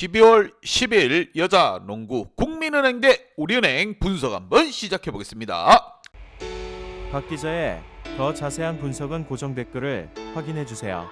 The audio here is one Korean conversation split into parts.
12월 10일 여자농구 국민은행 대 우리은행 분석 한번 시작해 보겠습니다. 박 기자의 더 자세한 분석은 고정 댓글을 확인해 주세요.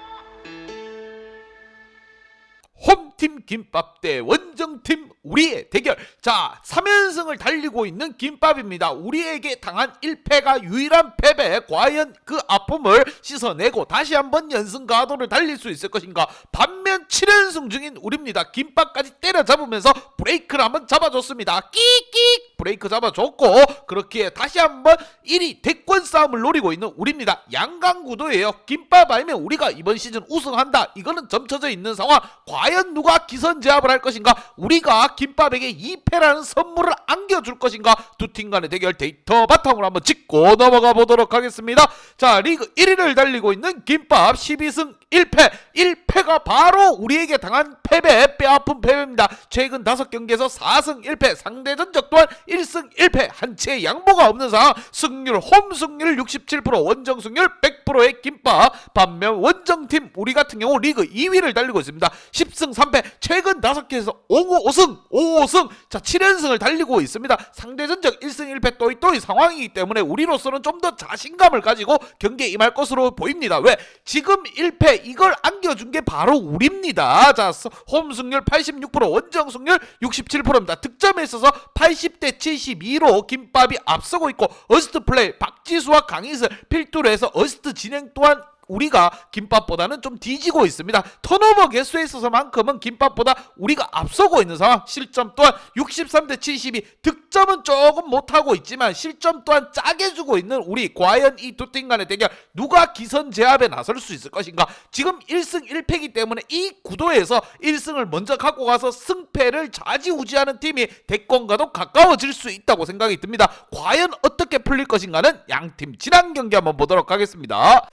홈팀 김밥 대 원정팀 우리의 대결. 자, 3연승을 달리고 있는 김밥입니다. 우리에게 당한 1패가 유일한 패배. 과연 그 아픔을 씻어내고 다시 한번 연승 가도를 달릴 수 있을 것인가. 반면 7연승 중인 우리입니다. 김밥까지 때려잡으면서 브레이크를 한번 잡아줬습니다. 끽끽 브레이크 잡아줬고, 그렇기에 다시 한번 1위 대권 싸움을 노리고 있는 우리입니다. 양강구도예요. 김밥 아니면 우리가 이번 시즌 우승한다, 이거는 점쳐져 있는 상황. 과연 누가 기선제압을 할 것인가? 우리가 김밥에게 2패라는 선물을 안겨줄 것인가? 두 팀 간의 대결 데이터 바탕으로 한번 짚고 넘어가 보도록 하겠습니다. 자, 리그 1위를 달리고 있는 김밥 12승 1패. 1패가 바로 우리에게 당한 패배, 뼈아픈 패배입니다. 최근 5경기에서 4승 1패, 상대 전적 또한 1승 1패, 한 채의 양보가 없는 상황. 승률, 홈 승률 67%, 원정 승률 100%의 김밥. 반면 원정팀 우리 같은 경우 리그 2위를 달리고 있습니다. 10승 3패, 최근 5경기에서 5승. 자, 7연승을 달리고 있습니다. 상대 전적 1승 1패 또이 상황이기 때문에 우리로서는 좀 더 자신감을 가지고 경기에 임할 것으로 보입니다. 왜? 지금 1패 이걸 안겨준 게 바로 우리입니다. 자, 홈 승률 86%, 원정 승률 67%입니다. 득점에 있어서 80대 72로 김밥이 앞서고 있고, 어시스트 플레이 박지수와 강희슬 필두로 해서 어시스트 진행 또한 우리가 김밥보다는 좀 뒤지고 있습니다. 턴오버 개수에 있어서만큼은 김밥보다 우리가 앞서고 있는 상황. 실점 또한 63대 72, 득점은 조금 못하고 있지만 실점 또한 짜게 주고 있는 우리. 과연 이 두 팀 간의 대결 누가 기선제압에 나설 수 있을 것인가? 지금 1승 1패이기 때문에 이 구도에서 1승을 먼저 갖고 가서 승패를 좌지우지하는 팀이 대권과도 가까워질 수 있다고 생각이 듭니다. 과연 어떻게 풀릴 것인가는 양팀 지난 경기 한번 보도록 하겠습니다.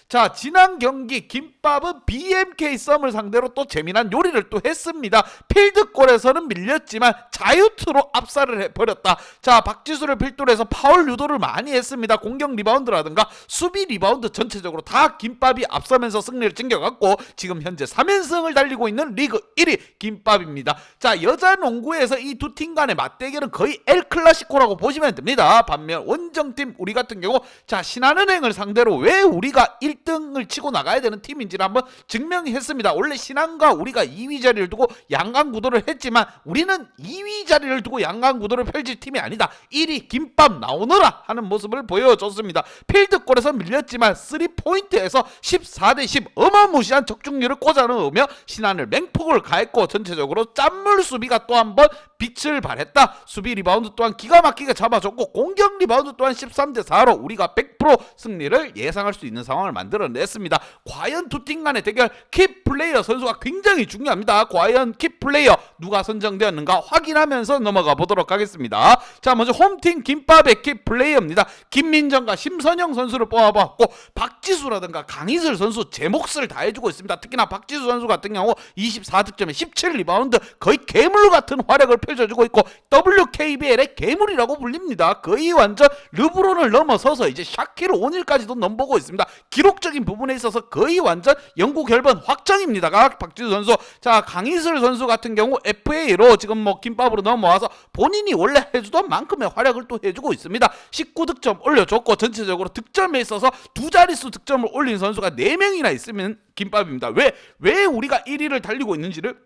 자, 지난 경기 김밥은 BMK 썸을 상대로 또 재미난 요리를 또 했습니다. 필드골에서는 밀렸지만 자유투로 압살을 해버렸다. 자, 박지수를 필두로 해서 파울 유도를 많이 했습니다. 공격 리바운드라든가 수비 리바운드 전체적으로 다 김밥이 앞서면서 승리를 챙겨갔고, 지금 현재 3연승을 달리고 있는 리그 1위 김밥입니다. 자, 여자 농구에서 이 두 팀 간의 맞대결은 거의 엘 클라시코라고 보시면 됩니다. 반면 원정팀 우리 같은 경우, 자, 신한은행을 상대로 왜 우리가 1등을 치고 나가야 되는 팀인지를 한번 증명했습니다. 원래 신한과 우리가 2위 자리를 두고 양강구도를 했지만 우리는 2위 자리를 두고 양강구도를 펼칠 팀이 아니다. 1위 김밥 나오너라 하는 모습을 보여줬습니다. 필드골에서 밀렸지만 3포인트에서 14대 10 어마무시한 적중률을 꽂아넣으며 신한을 맹폭을 가했고, 전체적으로 짠물 수비가 또 한 번 빛을 발했다. 수비 리바운드 또한 기가 막히게 잡아줬고, 공격 리바운드 또한 13대 4로 우리가 100% 승리를 예상할 수 있는 상황을 만들어냈습니다. 과연 두 팀 간의 대결, 킥플레이어 선수가 굉장히 중요합니다. 과연 킥플레이어 누가 선정되었는가 확인하면서 넘어가 보도록 하겠습니다. 자, 먼저 홈팀 김밥의 킥플레이어입니다. 김민정과 심선영 선수를 뽑아봤고, 박지수라든가 강희슬 선수 제 몫을 다해주고 있습니다. 특히나 박지수 선수 같은 경우 24득점에 17리바운드, 거의 괴물 같은 활약을 펼쳐주고 있고, WKBL의 괴물이라고 불립니다. 거의 완전 르브론을 넘어서서 이제 샤키르 오닐까지도 넘보고 있습니다. 기록적인 부분에 있어서 거의 완전 영구 결번 확정입니다. 박지수 선수. 자, 강희슬 선수 같은 경우 FA로 지금 뭐 김밥으로 넘어와서 본인이 원래 해주던 만큼의 활약을 또 해주고 있습니다. 19득점 올려줬고, 전체적으로 득점에 있어서 두 자릿수 득점을 올린 선수가 4명이나 있으면 김밥입니다. 왜 우리가 1위를 달리고 있는지를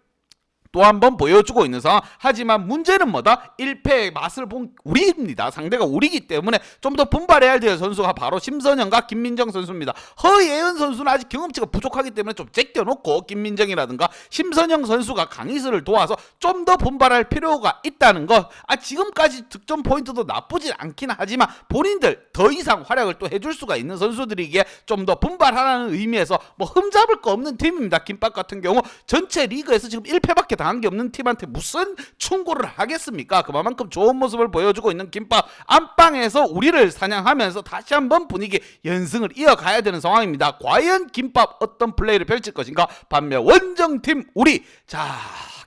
또 한 번 보여주고 있는 상황. 하지만 문제는 뭐다? 1패의 맛을 본 우리입니다. 상대가 우리기 때문에 좀 더 분발해야 될 선수가 바로 심선영과 김민정 선수입니다. 허예은 선수는 아직 경험치가 부족하기 때문에 좀 제껴놓고, 김민정이라든가 심선영 선수가 강희슬을 도와서 좀 더 분발할 필요가 있다는 것. 지금까지 득점 포인트도 나쁘진 않긴 하지만 본인들 더 이상 활약을 또 해줄 수가 있는 선수들이기에 좀 더 분발하라는 의미에서 뭐 흠잡을 거 없는 팀입니다. 김밥 같은 경우 전체 리그에서 지금 1패밖에 당한 게 없는 팀한테 무슨 충고를 하겠습니까? 그만큼 좋은 모습을 보여주고 있는 김밥. 안방에서 우리를 사냥하면서 다시 한번 분위기 연승을 이어가야 되는 상황입니다. 과연 김밥 어떤 플레이를 펼칠 것인가? 반면 원정팀 우리, 자,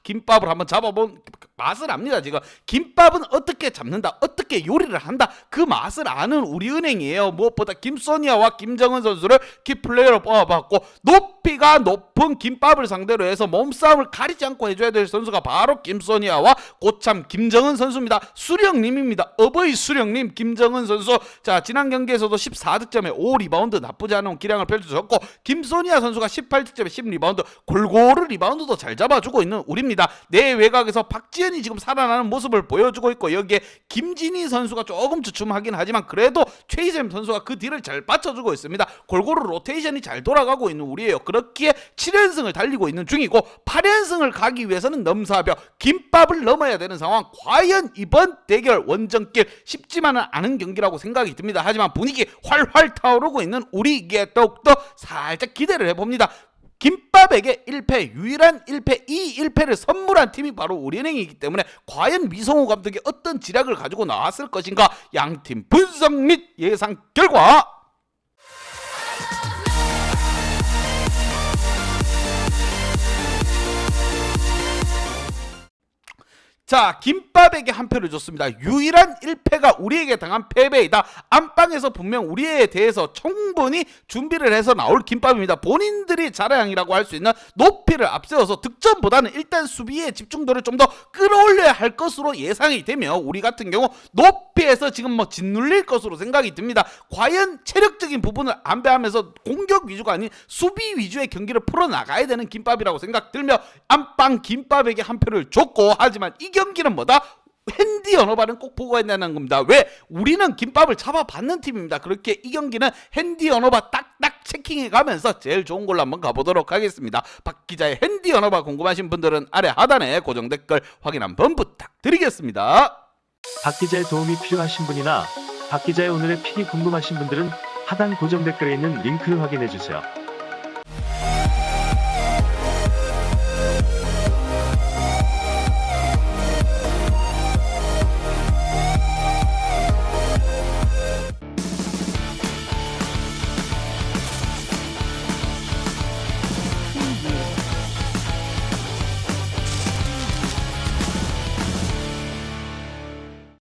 김밥을 한번 잡아본 맛을 압니다. 지금 김밥은 어떻게 잡는다, 어떻게 요리를 한다, 그 맛을 아는 우리은행이에요. 무엇보다 김소니아와 김정은 선수를 키플레이어로 뽑아봤고, 높이가 높은 김밥을 상대로 해서 몸싸움을 가리지 않고 해줘야 될 선수가 바로 김소니아와 고참 김정은 선수입니다. 수령님입니다. 어버이 수령님 김정은 선수. 자, 지난 경기에서도 14득점에 5리바운드 나쁘지 않은 기량을 펼쳐줬고, 김소니아 선수가 18득점에 10리바운드, 골고루 리바운드도 잘 잡아주고 있는 우리입니다. 내 외곽에서 박지현이 지금 살아나는 모습을 보여주고 있고, 여기에 김진희 선수가 조금 주춤하긴 하지만 그래도 최희샘 선수가 그 뒤를 잘 받쳐주고 있습니다. 골고루 로테이션이 잘 돌아가고 있는 우리예요. 그렇기에 7연승을 달리고 있는 중이고, 8연승을 가기 위해서는 넘사벽 김밥을 넘어야 되는 상황. 과연 이번 대결 원정길 쉽지만은 않은 경기라고 생각이 듭니다. 하지만 분위기 활활 타오르고 있는 우리에게 더욱더 살짝 기대를 해봅니다. 김밥에게 1패, 유일한 1패, 이 1패를 선물한 팀이 바로 우리은행이기 때문에 과연 미성호 감독이 어떤 지략을 가지고 나왔을 것인가, 양팀 분석 및 예상 결과. 자, 김밥에게 한 표를 줬습니다. 유일한 1패가 우리에게 당한 패배이다. 안방에서 분명 우리에 대해서 충분히 준비를 해서 나올 김밥입니다. 본인들이 자랑이라고 할 수 있는 높이를 앞세워서 득점보다는 일단 수비의 집중도를 좀 더 끌어올려야 할 것으로 예상이 되며, 우리 같은 경우 높이에서 지금 뭐 짓눌릴 것으로 생각이 듭니다. 과연 체력적인 부분을 안배하면서 공격 위주가 아닌 수비 위주의 경기를 풀어나가야 되는 김밥이라고 생각 들며 안방 김밥에게 한 표를 줬고, 하지만 이 경기는 뭐다? 핸디 언어바는 꼭 보고 있다는 겁니다. 왜? 우리는 김밥을 잡아받는 팀입니다. 그렇게 이 경기는 핸디 언어바 딱딱 체킹해가면서 제일 좋은 걸로 한번 가보도록 하겠습니다. 박 기자의 핸디 언어바 궁금하신 분들은 아래 하단에 고정 댓글 확인 한번 부탁드리겠습니다. 박 기자의 도움이 필요하신 분이나 박 기자의 오늘의 픽이 궁금하신 분들은 하단 고정 댓글에 있는 링크를 확인해 주세요.